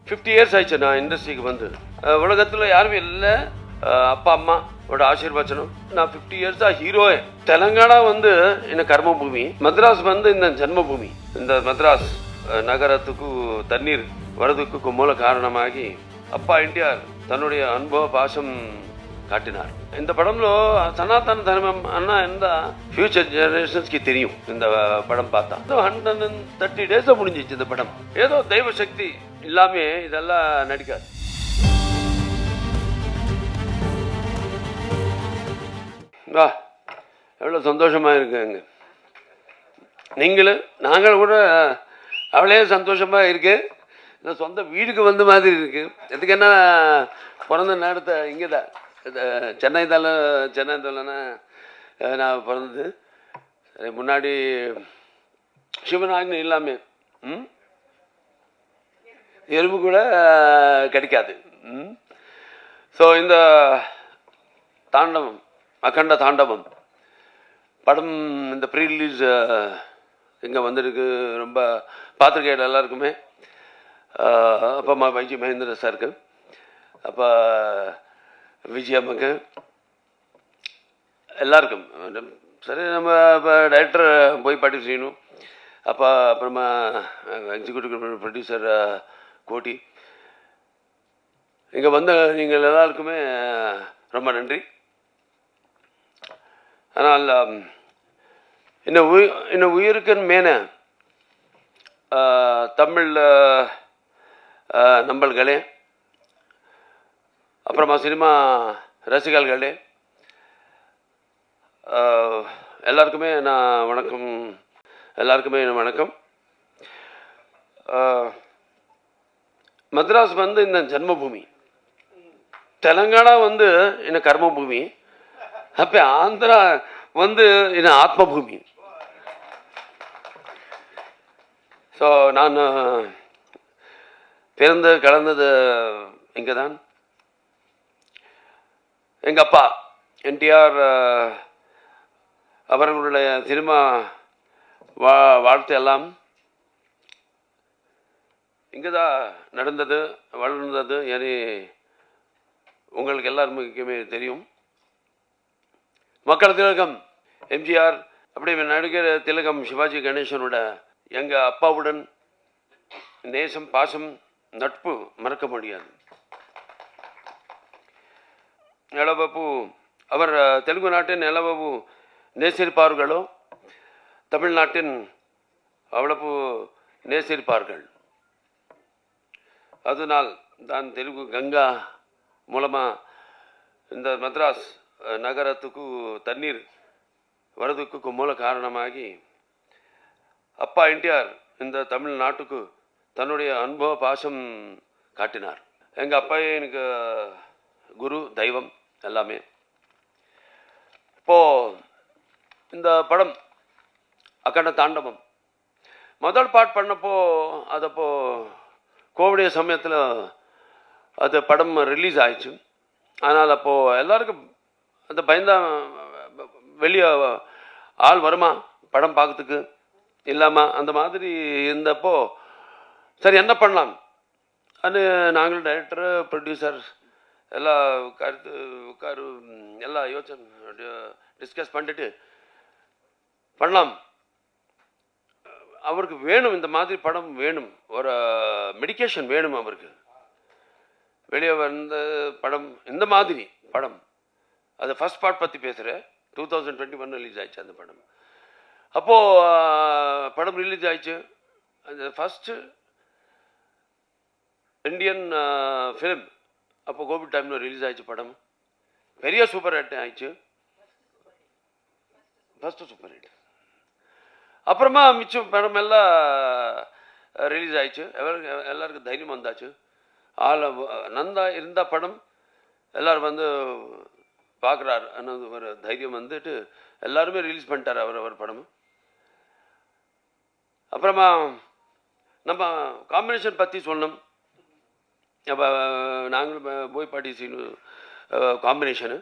50 years ஆயிடுச்சு நான் இண்டஸ்ட்ரிக்கு வந்து. உலகத்தில் யாருமே இல்லை, அப்பா அம்மாவோட ஆசீர்வச்சனம். நான் 50 இயர்ஸாக ஹீரோயே. தெலங்கானா வந்து இந்த கர்மபூமி, மദ്രാஸ் வந்து இந்த ஜன்மபூமி. இந்த மദ്രാஸ் நகரத்துக்கு தண்ணீர் வரதுக்கு மூல காரணமாகி அப்பா என்டிஆர் தன்னுடைய அனுபவ பாசம் காட்டினார். இந்த படంలో సనాతన ధర్మం అన్న ఎంత ఫ్యూచర్ జనరేషన్స్ కి தெரியும். இந்த படம் பார்த்தா 130 days முடிஞ்சிச்சு இந்த படம். ஏதோ தெய்வ சக்தி இல்லாம இதெல்லாம் நடிக்காது. வா, எவ்வளவு சந்தோஷமா இருக்குங்க. நீங்களும் நாங்கள் கூட அவ்வளே சந்தோஷமா இருக்கு. இந்த சொந்த வீடுக்கு வந்த மாதிரி இருக்கு. எதுக்கு என்ன பிறந்த நேரத்தை இங்கே தான் சென்னை தானே நான் பிறந்தது. முன்னாடி சிவனாகினி இல்லாமல் எறும்பு கூட கிடைக்காது. ஸோ இந்த தாண்டவம், அகண்ட தாண்டவம் படம் இந்த ப்ரீ ரிலீஸ் இங்கே வந்திருக்கு. ரொம்ப பார்த்துருக்கேன் எல்லாருக்குமே. அப்பா அம்மா வைஜி மகேந்திர சாருக்கு, அப்போ விஜய் அம்மாக்கு, எல்லாருக்கும். சரி, நம்ம இப்போ டைரக்டர் போய் பாட்டி செய்யணும். அப்போ அப்புறமா எக்ஸிக்யூட்டிவ் ப்ரொடியூசர் கோட்டி, இங்கே வந்த நீங்கள் எல்லாருக்குமே ரொம்ப நன்றி. ஆனால் இன்னும் உயிருக்குன்னு மேன தமிழ் நம்பல்களே, அப்புறமா சினிமா ரசிகர்களே, எல்லாருக்குமே நான் வணக்கம். எல்லாருக்குமே வணக்கம். மദ്രാஸ் வந்து இந்த ஜன்மபூமி, தெலங்கானா வந்து இந்த கர்மபூமி, அப்போ ஆந்திரா வந்து இந்த ஆத்மபூமி. ஸோ நான் பிறந்து கலந்தது இங்கே தான். எங்கள் அப்பா என்டிஆர் அவர்களுடைய சினிமா வாழ்த்து எல்லாம் இங்கே தான் நடந்தது, வளர்ந்தது. ஏனி உங்களுக்கு எல்லாருக்குமே தெரியும். மக்கள் திலகம் எம்ஜிஆர், அப்படி நடிகர் திலகம் சிவாஜி கணேசனோட எங்கள் அப்பாவுடன் நேசம், பாசம், நட்பு மறக்க முடியாது. எலபாபு அவர் தெலுங்கு நாட்டின் எலபாபு நேசிருப்பார்களோ, தமிழ்நாட்டின் அவ்வளவு நேசிருப்பார்கள். அதனால் தான் தெலுங்கு கங்கா மூலமாக இந்த மദ്രാஸ் நகரத்துக்கு தண்ணீர் வரதுக்கு மூல காரணமாகி அப்பா என்டிஆர் இந்த தமிழ்நாட்டுக்கு தன்னுடைய அனுபவ பாசம் காட்டினார். எங்கள் அப்பா எனக்கு குரு, தெய்வம் எல்லாமே. இப்போது இந்த படம் அகண்ட தாண்டவம் முதல் பாட் பண்ணப்போ, அதப்போ கோவிடைய சமயத்தில் அது படம் ரிலீஸ் ஆயிடுச்சு. ஆனால் அப்போது எல்லாருக்கும் அந்த பயந்தா வெளியே ஆள் வருமா படம் பார்க்கறதுக்கு இல்லாமல் அந்த மாதிரி இருந்தப்போ, சரி என்ன பண்ணலாம் அது நாங்கள் டைரக்டர் ப்ரொடியூசர் எல்லாம் உட்காரு எல்லாம் யோசனை டிஸ்கஸ் பண்ணிட்டு பண்ணலாம். அவருக்கு வேணும், இந்த மாதிரி படம் வேணும், ஒரு மெடிக்கேஷன் வேணும் அவருக்கு. வெளியே வந்த படம் இந்த மாதிரி படம், அது ஃபர்ஸ்ட் பார்ட் பற்றி பேசுகிறேன். 2021 ரிலீஸ் ஆயிடுச்சு அந்த படம். அப்போது படம் ரிலீஸ் ஆயிடுச்சு. அந்த ஃபஸ்ட்டு இந்தியன் ஃபிலிம் அப்போ கோவிட் டைமில் ரிலீஸ் ஆயிடுச்சு படம். பெரிய சூப்பர் ஹிட் ஆயிடுச்சு, ஃபஸ்ட்டு சூப்பர் ஹிட். அப்புறமா மிச்சம் படம் எல்லாம் ரிலீஸ் ஆயிடுச்சு. எல்லாருக்கும் தைரியம் வந்தாச்சு. நந்தா இருந்த படம் எல்லோரும் வந்து பார்க்குறாரு ಅನ್ನೋದು ஒரு தைரியம் வந்துட்டு எல்லாருமே ரிலீஸ் பண்ணிட்டார் அவர் படம். அப்புறமா நம்ம காம்பினேஷன் பற்றி சொன்னோம். அப்போ நாங்கள் போய் பாட்டி சீனு காம்பினேஷனு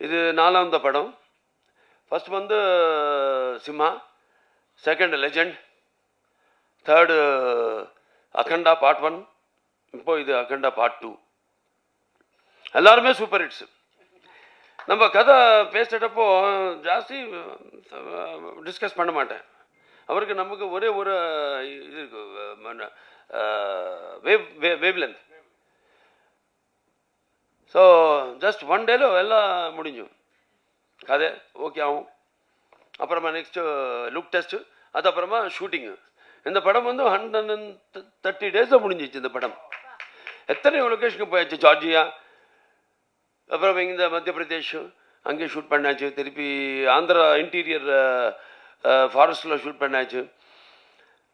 இது 4வது படம். ஃபர்ஸ்ட் வந்து Simha, second legend, third Akhanda part 1, இப்போ இது அகண்டா பார்ட் 2 எல்லாருமே சூப்பர் ஹிட்ஸ். நம்ம கதை பேசிட்டப்போ ஜாஸ்தி டிஸ்கஸ் பண்ண மாட்டேன். அவருக்கு நமக்கு ஒரே ஒரு இது இருக்கு, wave length. So just one டேல எல்லாம் முடிஞ்சும் கதை ஓகே ஆகும். அப்புறமா நெக்ஸ்ட்டு லுக் டெஸ்ட்டு, அது அப்புறமா ஷூட்டிங்கு. இந்த படம் வந்து 130 டேஸில் முடிஞ்சிச்சு. இந்த படம் எத்தனை லொக்கேஷனுக்கு போயாச்சு. ஜார்ஜியா, அப்புறம் இந்த மத்திய பிரதேஷ் அங்கேயும் ஷூட் பண்ணாச்சு. திருப்பி ஆந்திரா இன்டீரியர் ஃபாரஸ்ட்டில் ஷூட் பண்ணாச்சு.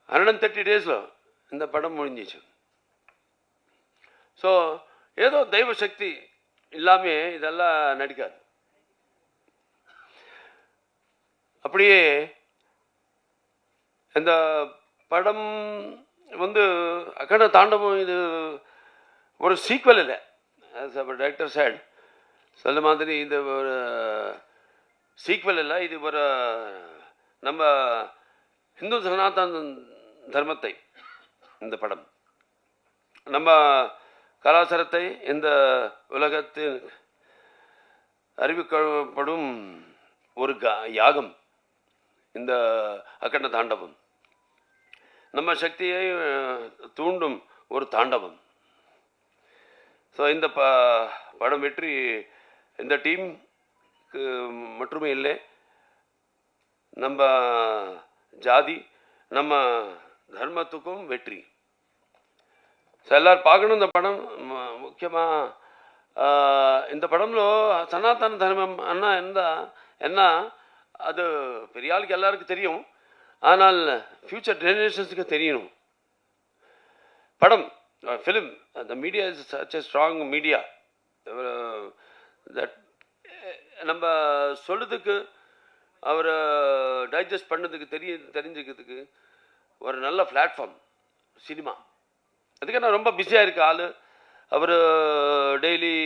130 டேஸில் இந்த படம் முடிஞ்சிச்சு. ஸோ ஏதோ தெய்வ சக்தி இல்லாமல் இதெல்லாம் நடிக்காது. அப்படியே இந்த படம் வந்து அகண்ட தாண்டவம் இது ஒரு சீக்வல் இல்லை. டைரக்டர் சைடு சொல்ல மாதிரி இது ஒரு சீக்வல் இல்லை. இது ஒரு நம்ம இந்து சனாதன தர்மத்தை, இந்த படம் நம்ம கலாச்சாரத்தை இந்த உலகத்தில் அறிவிக்கப்படும் ஒரு யாகம் இந்த அகண்ட தாண்டவம். நம்ம சக்தியை தூண்டும் ஒரு தாண்டவம். ஸோ இந்த படம் வெற்றி இந்த டீமுக்கு மட்டுமே இல்லை, நம்ம ஜாதி நம்ம தர்மத்துக்கும் வெற்றி. ஸோ எல்லோரும் பார்க்கணும் இந்த படம். முக்கியமாக இந்த படம்లో சனாதன தர்மம் அண்ணா என்ன அது பெரிய ஆளுக்கு எல்லாருக்கும் தெரியும். ஆனால் ஃபியூச்சர் ஜெனரேஷன்ஸுக்கு தெரியணும். படம் film the media is such a strong media. That நம்ம சொல்லுறதுக்கு அவரை டைஜஸ்ட் பண்ணதுக்கு தெரிஞ்சுக்கிறதுக்கு ஒரு நல்ல பிளாட்ஃபார்ம் சினிமா. அதுக்கு நான் ரொம்ப பிஸியாக இருக்க ஆள். அவர் டெய்லி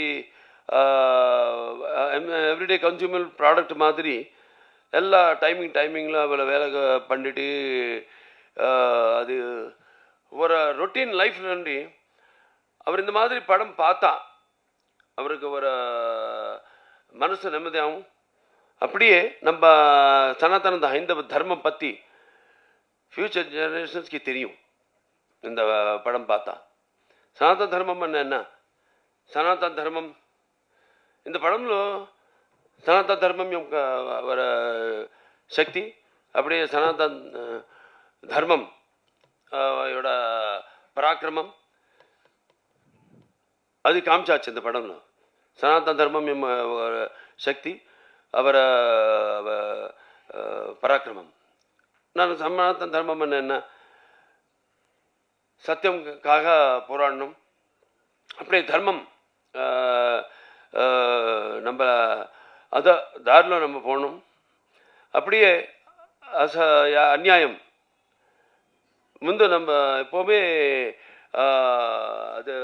எவ்ரிடே கன்சூமர் ப்ராடக்ட் மாதிரி எல்லா டைமிங்கில் அவளை வேலை பண்ணிட்டு அது ஒரு ரொட்டீன் லைஃப்ல நன்றி. அவர் இந்த மாதிரி படம் பார்த்தா அவருக்கு ஒரு மனசு நிம்மதியாகும். அப்படியே நம்ம சனாதன ஹைந்தவ தர்மம் பற்றி ஃபியூச்சர் ஜெனரேஷன்ஸ்க்கு தெரியும். இந்த படம் பார்த்தா సనాతన ధర్మం என்ன సనాతన ధర్మం இந்த படம்లో సనాతన ధర్మం యొక్క ஒரு சக்தி, அப்படியே சனாதன தர்மம் யோட பராக்கிரமம் அது காமிச்சாச்சு இந்த படம்లో. சனாதன தர்மம் ஒரு சக்தி, அவர பராக்கிரமம். நான் சனாதன தர்மம் என்ன சத்தியம்காக போராடணும். அப்படியே தர்மம் நம்ம அத தாரில் நம்ம போகணும். அப்படியே அநியாயம் முந்து நம்ம எப்போவுமே அது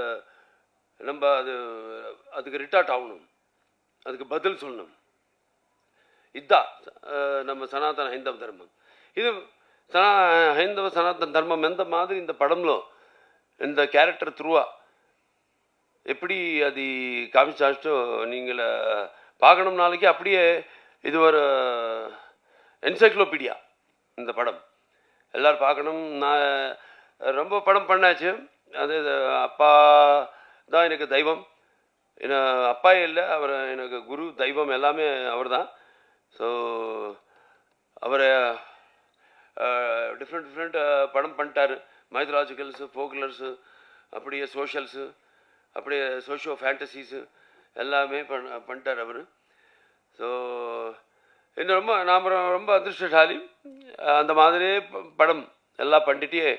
நம்ம அதுக்கு ரிட்டார்ட் ஆகணும், அதுக்கு பதில் சொல்லணும். இதுதான் நம்ம சனாதன ஹைந்தவ தர்மம். இது హైందవ సనాతన ధర్మం ఎంత மாதிரி இந்த படம்లో இந்த கேரக்டர் த்ரூவா எப்படி அது காமிச்சாச்சோ நீங்கள் பார்க்கணும் நாளைக்கு. அப்படியே இது ஒரு என்சைக்ளோபீடியா இந்த படம், எல்லோரும் பார்க்கணும். நான் ரொம்ப படம் பண்ணாச்சு. அது அப்பா தான் எனக்கு தெய்வம். அப்பா இல்லை, அவர் எனக்கு குரு, தெய்வம் எல்லாமே அவர் தான். ஸோ அவரை டிஃப்ரெண்ட் படம் பண்ணிட்டாரு. மைத்தலாஜிக்கல்ஸு, ஃபோக்லர்ஸு, அப்படியே சோஷியல்ஸு, அப்படியே சோஷியோ ஃபேண்டசிஸு எல்லாமே பண்ணிட்டார் அவர். ஸோ இன்னும் நாம் ரொம்ப அதிர்ஷ்டசாலி. அந்த மாதிரியே படம் எல்லாம் பண்ணிட்டே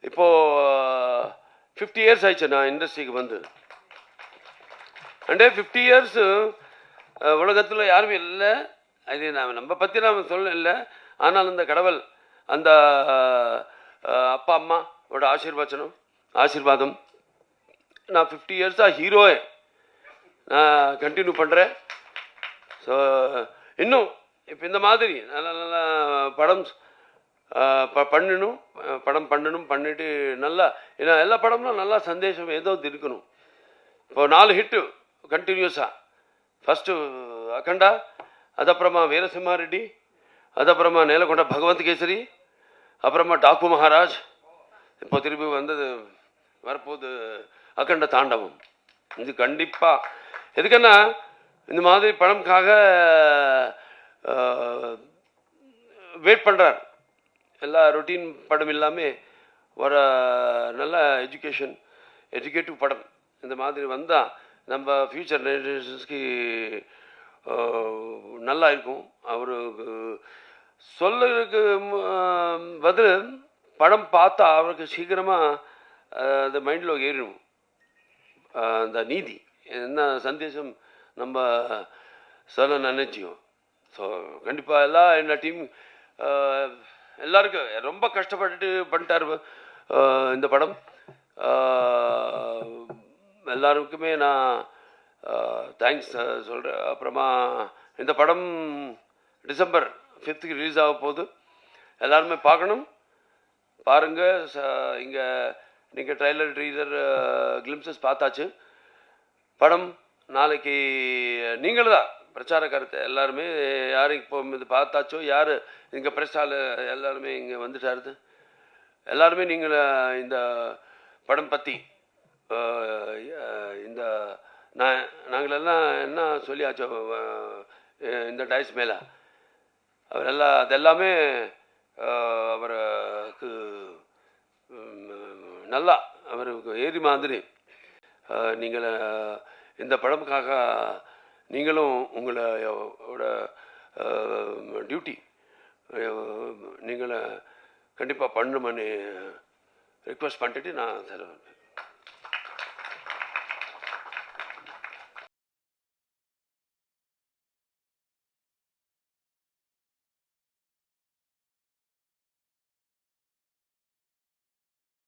இப்போது 50 இயர்ஸ் ஆயிடுச்சு நான் இண்டஸ்ட்ரிக்கு வந்து. அண்டே 50 இயர்ஸு உலகத்தில் யாருமே இல்லை. அது நம்ம பற்றி நாம் சொல்ல இல்லை. ஆனால் அந்த கடவுள் அந்த அப்பா அம்மாவோட ஆசீர்வாதம் நான் 50 இயர்ஸாக ஹீரோவே நான் கண்டினியூ பண்ணுறேன். ஸோ இன்னும் இப்போ இந்த மாதிரி நல்ல நல்ல படம் பண்ணணும், படம் பண்ணணும், பண்ணிட்டு நல்லா, ஏன்னா எல்லா படம்லாம் நல்லா சந்தேஷம் ஏதோ இருக்கணும். இப்போ 4 ஹிட்டு கண்டினியூஸாக. ஃபஸ்ட்டு அகண்டா, அதுக்கப்புறமா வீரசிம்மாரெட்டி, அதுக்கப்புறமா நேலகொண்ட பகவந்த் கேசரி, அப்புறமா டாக்கு மகாராஜ், இப்போ திருப்பி வந்தது வரப்போது அகண்ட தாண்டவம். இது கண்டிப்பாக எதுக்குன்னா இந்த மாதிரி படம்காக வெயிட் பண்ணுறார். எல்லா ரொட்டீன் படம் இல்லாமல் வர நல்ல எஜுகேட்டிவ் படம் இந்த மாதிரி வந்தால் நம்ம ஃப்யூச்சர் ஜெனரேஷன்ஸ்க்கு நல்லா இருக்கும். அவருக்கு சொல்லுறதுக்கு பதில் படம் பார்த்தா அவருக்கு சீக்கிரமாக அந்த மைண்டில் ஏறிடும். அந்த நீதி என்ன சந்தேசம் நம்ம சொல்ல நினைச்சியும். ஸோ கண்டிப்பாக எல்லாம் என்ன டீம் எல்லாருக்கும் ரொம்ப கஷ்டப்பட்டுட்டு பண்ணிட்டார் இந்த படம். எல்லாருக்குமே நான் தேங்க்ஸ் சொல்கிறேன். அப்புறமா இந்த படம் டிசம்பர் 5 ரிலீஸ் ஆக போகுது. எல்லாருமே பார்க்கணும், பாருங்கள். இங்கே நீங்கள் ட்ரைலர் ட்ரீலர் கிளிம்சஸ் பார்த்தாச்சு. படம் நாளைக்கு நீங்களும் தான் பிரச்சார கருத்தை எல்லாருமே யார் இப்போ இது பார்த்தாச்சோ, யார் இங்கே ப்ரெஸ் ஆள் எல்லாருமே இங்கே வந்துட்டாருது. எல்லாருமே நீங்கள் இந்த படம் பற்றி இந்த நாங்களெல்லாம் என்ன சொல்லியாச்சோ இந்த டைஸ் மேலே அவரெல்லாம் அதெல்லாமே அவருக்கு நல்லா அவருக்கு ஏறி மாதிரி நீங்கள் இந்த படமுக்காக நீங்களும் உங்களோட டியூட்டி நீங்களை கண்டிப்பாக பண்ணணுமன்னு ரிக்வெஸ்ட் பண்ணிட்டு நான் தருவேன்.